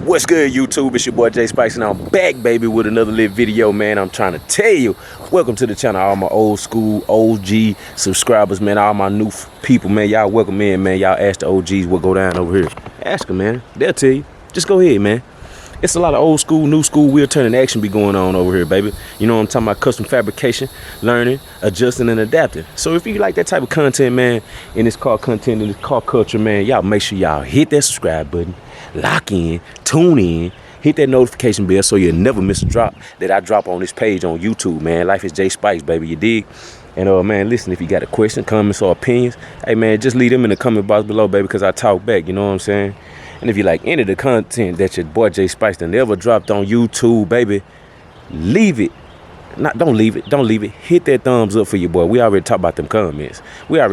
What's good, YouTube? It's your boy Jay Spice, and I'm back, baby, with another lit video, man. I'm trying to tell you, welcome to the channel, all my old school OG subscribers, man. All my new people, man. Y'all welcome in, man. Y'all ask the OGs what go down over here. Ask them, man. They'll tell you. Just go ahead, man. It's a lot of old school, new school, wheel turning action be going on over here, baby. You know what I'm talking about? Custom fabrication, learning, adjusting, and adapting. So if you like that type of content, man, in this car content, in this car culture, man, y'all make sure y'all hit that subscribe button, lock in, tune in, hit that notification bell so you'll never miss a drop that I drop on this page on YouTube, man. Life is Jay Spice, baby, you dig? And man, listen, if you got a question, comments, or opinions, hey, man, just leave them in the comment box below, baby, because I talk back, you know what I'm saying? And if you like any of the content that your boy Jay Spice done ever dropped on YouTube, baby, leave it. Don't leave it. Hit that thumbs up for your boy. We already talked about them comments. Y'all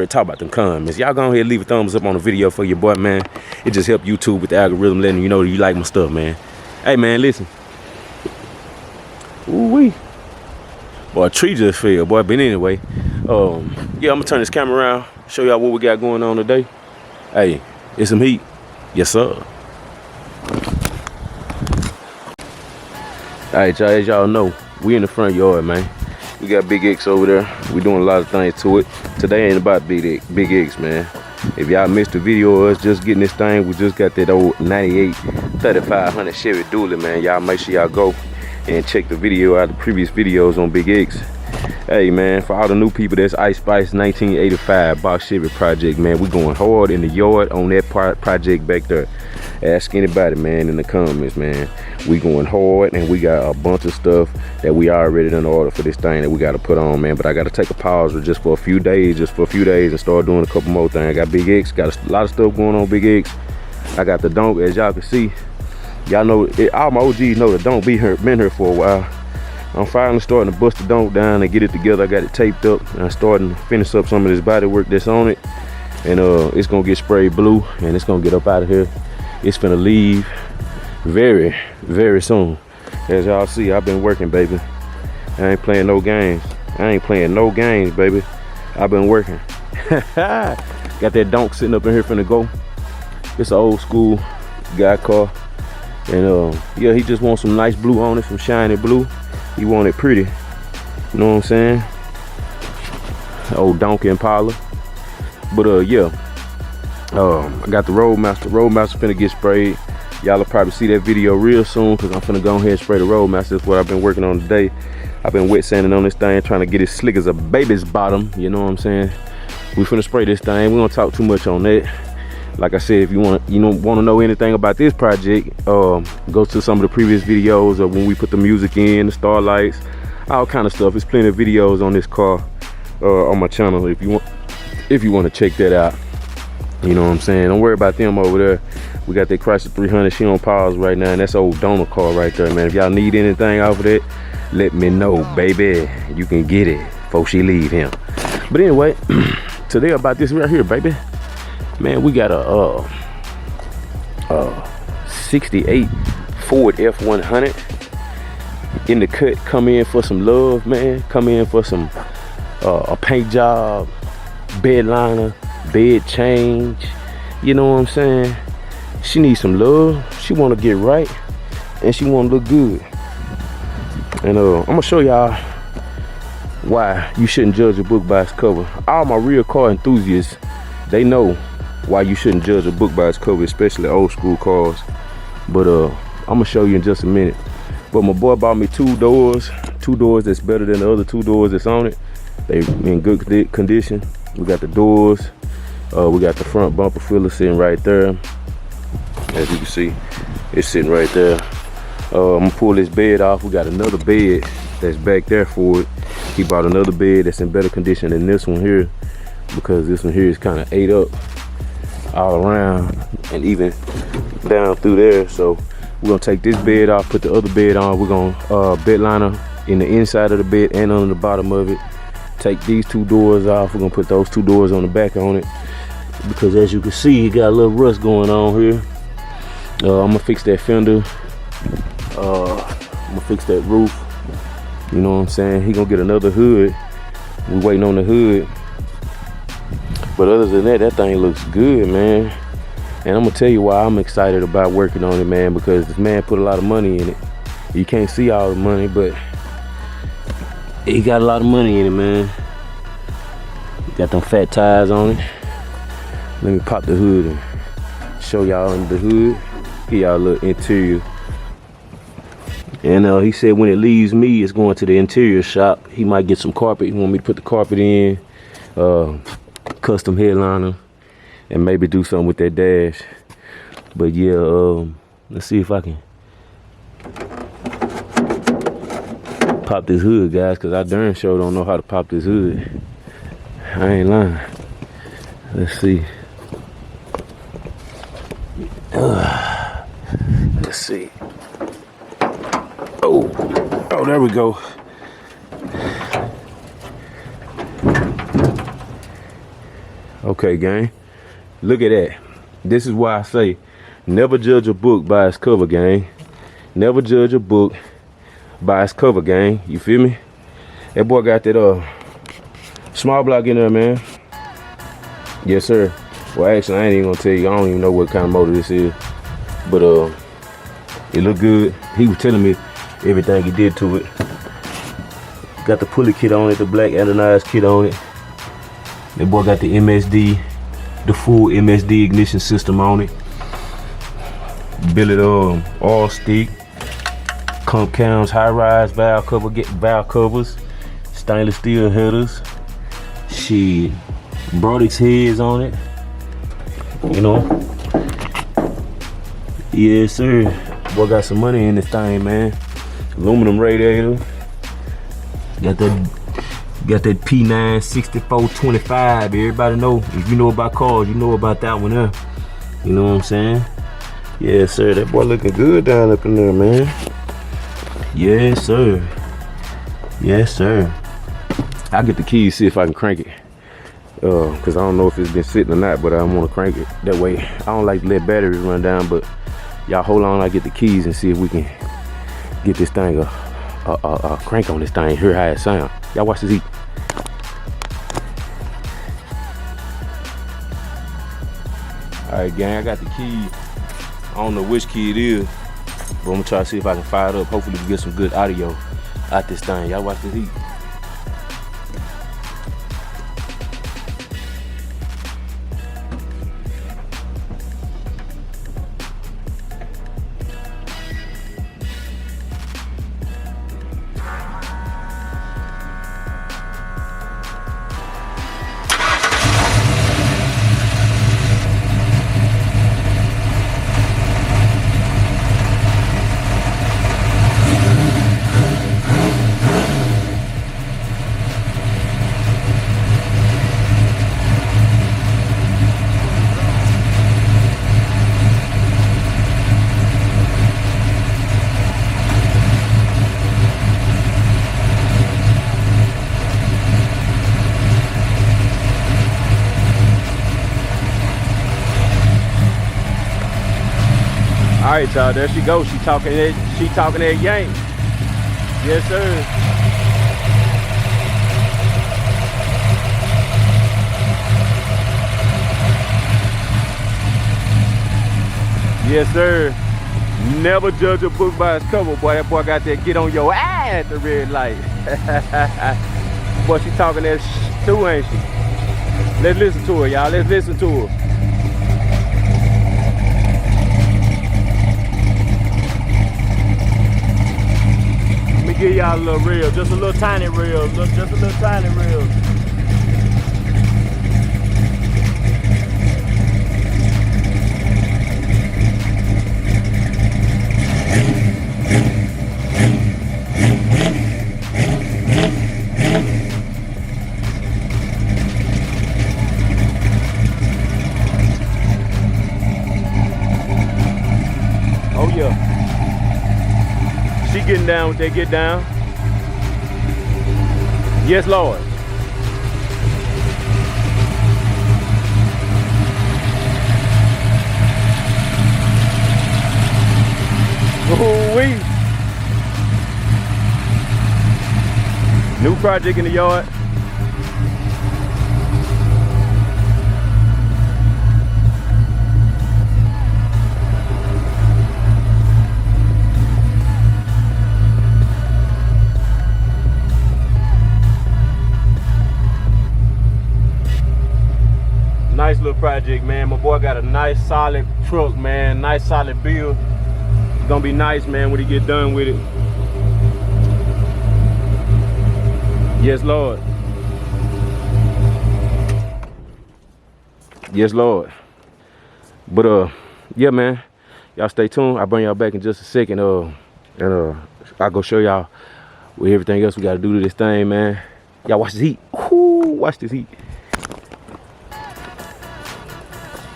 go ahead and leave a thumbs up on the video for your boy, man. It just help YouTube with the algorithm, letting you know that you like my stuff, man. Hey, man, listen. Ooh-wee. Boy, a tree just fell, boy. But anyway, yeah, I'm gonna turn this camera around, show y'all what we got going on today. Hey, it's some heat. Yes, sir. Alright, y'all, as y'all know, we in the front yard, man. We got Big X over there. We doing a lot of things to it. Today ain't about Big X, man. If y'all missed the video of us just getting this thing, we just got that old 98 3500 Chevy Dually, man. Y'all make sure y'all go and check the video out, the previous videos on Big X. Hey, man, for all the new people, that's Ice Spice 1985 box Chevy project, man. We going hard in the yard on that project back there. Ask anybody, man, in the comments, man. We going hard, and we got a bunch of stuff that we already done order for this thing that we got to put on, man. But I got to take a pause just for a few days, and start doing a couple more things. I got Big X, got a lot of stuff going on Big X. I got the donk, as y'all can see. Y'all know, all my OGs know the donk been here for a while. I'm finally starting to bust the donk down and get it together. I got it taped up, and I'm starting to finish up some of this body work that's on it. And it's gonna get sprayed blue, and it's gonna get up out of here. It's finna leave very, very soon. As y'all see, I've been working, baby. I ain't playing no games. Baby. I've been working. Got that donk sitting up in here finna go. It's an old school guy car. And yeah, he just wants some nice blue on it, some shiny blue. He want it pretty, you know what I'm saying? Old donkey Impala. But yeah, I got the Roadmaster. Roadmaster finna get sprayed. Y'all will probably see that video real soon, because I'm finna go ahead and spray the Roadmaster. That's what I've been working on today. I've been wet sanding on this thing, trying to get it slick as a baby's bottom, you know what I'm saying? We finna spray this thing. We don't talk too much on that. Like I said, if you want to know anything about this project, go to some of the previous videos of when we put the music in, the starlights, all kind of stuff. There's plenty of videos on this car on my channel if you want to check that out. You know what I'm saying? Don't worry about them over there. We got that Chrysler 300. She on pause right now, and that's old donor car right there, man. If y'all need anything off of that, let me know, baby. You can get it before she leave him. But anyway, today about this right here, baby. Man, we got a 68 Ford F100 in the cut. Come in for some love, man. Come in for some a paint job, bed liner, bed change. You know what I'm saying? She needs some love. She want to get right, and she want to look good. And I'm gonna show y'all why you shouldn't judge a book by its cover. All my real car enthusiasts, they know why you shouldn't judge a book by its cover, especially old school cars. But I'm gonna show you in just a minute. But my boy bought me two doors that's better than the other two doors that's on it. They in good condition. We got the doors, we got the front bumper filler sitting right there. As you can see, it's sitting right there. I'm gonna pull this bed off. We got another bed that's back there for it. He bought another bed that's in better condition than this one here, because this one here is kind of ate up all around and even down through there. So we're gonna take this bed off, put the other bed on. We're gonna bed liner in the inside of the bed and on the bottom of it. Take these two doors off. We're gonna put those two doors on the back on it, because as you can see, you got a little rust going on here. I'm gonna fix that fender. I'm gonna fix that roof. You know what I'm saying? He gonna get another hood. We waiting on the hood. But other than that, that thing looks good, man. And I'm gonna tell you why I'm excited about working on it, man, because this man put a lot of money in it. You can't see all the money, but he got a lot of money in it, man. Got them fat tires on it. Let me pop the hood and show y'all under the hood. Give y'all a little interior. And he said when it leaves me, it's going to the interior shop. He might get some carpet. He want me to put the carpet in, custom headliner, and maybe do something with that dash. But yeah, let's see if I can pop this hood, guys, because I darn sure don't know how to pop this hood. I ain't lying. Let's see. Let's see. Oh, there we go. Okay, gang. Look at that. This is why I say never judge a book by its cover, gang. Never judge a book by its cover, gang. You feel me? That boy got that small block in there, man. Yes, sir. Well, actually, I ain't even gonna tell you. I don't even know what kind of motor this is, but it looked good. He was telling me everything he did to it. Got the pulley kit on it, the black anodized kit on it. That boy got the MSD, the full MSD ignition system on it. Billet oil stick, Comp Cams, high rise valve cover, get valve covers, stainless steel headers. Shit, Brodix heads on it. You know. Yes, sir. Boy got some money in this thing, man. Aluminum radiator. Got that P9 6425. Everybody know, if you know about cars, you know about that one there. You know what I'm saying? Yes, sir. That boy looking good down up in there, man. Yes, sir. Yes, sir. I'll get the keys, see if I can crank it. Cause I don't know if it's been sitting or not, but I want to crank it that way. I don't like to let batteries run down, but y'all hold on, I get the keys and see if we can get this thing a crank on this thing. Hear how it sound. Y'all watch this eat. All right, gang, I got the key. I don't know which key it is, but I'm gonna try to see if I can fire it up. Hopefully we get some good audio out this thing. Y'all watch this eat. All right, y'all, there she goes. She talking that yank. Yes, sir. Yes, sir. Never judge a book by its cover, boy. That boy got that get on your ass at the red light. Boy, she talking that too, ain't she? Let's listen to her, y'all. Let's listen to her. Give y'all a little reel, just a little tiny reel, just a little tiny reel. Oh yeah. She getting down with that get down. Yes, Lord. Ooh-wee. New project in the yard. project, man. My boy got a nice solid truck, man. Nice solid build. It's gonna be nice, man, when he get done with it. Yes, Lord. Yes, Lord. But yeah, man. Y'all stay tuned. I'll bring y'all back in just a second. And I'll go show y'all with everything else we gotta do to this thing, man. Y'all watch this heat. Ooh, watch this heat.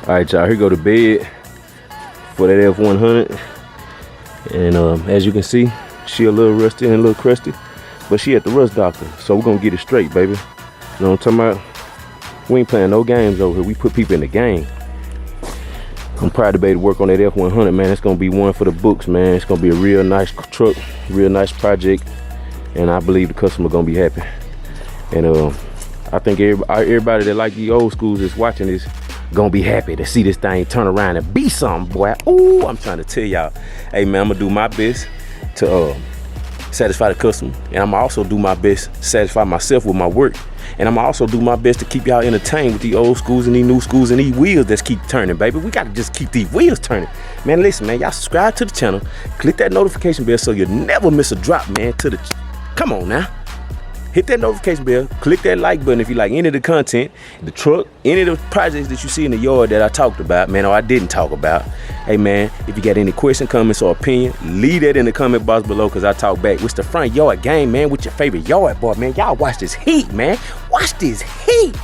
All right, y'all, here go the bed for that F100. And as you can see, she a little rusty and a little crusty, but she at the rust doctor, so we're gonna get it straight, baby. You know what I'm talking about? We ain't playing no games over here. We put people in the game. I'm proud to be able to work on that F100, man. It's gonna be one for the books, man. It's gonna be a real nice truck, real nice project, and I believe the customer gonna be happy. And I think everybody that like the old schools that's watching this gonna be happy to see this thing turn around and be something, boy. Ooh, I'm trying to tell y'all, hey man, I'm gonna do my best to satisfy the customer, and I'm also do my best to satisfy myself with my work, and I'm also do my best to keep y'all entertained with the old schools and these new schools and these wheels that keep turning, baby. We gotta just keep these wheels turning, man. Listen, man, y'all subscribe to the channel, click that notification bell so you never miss a drop, man. Come on now. Hit that notification bell, click that like button if you like any of the content, the truck, any of the projects that you see in the yard that I talked about, man, or I didn't talk about. Hey, man, if you got any question, comments, or opinion, leave that in the comment box below because I talk back. What's the front yard game, man? What's your favorite yard, boy, man? Y'all watch this heat, man. Watch this heat.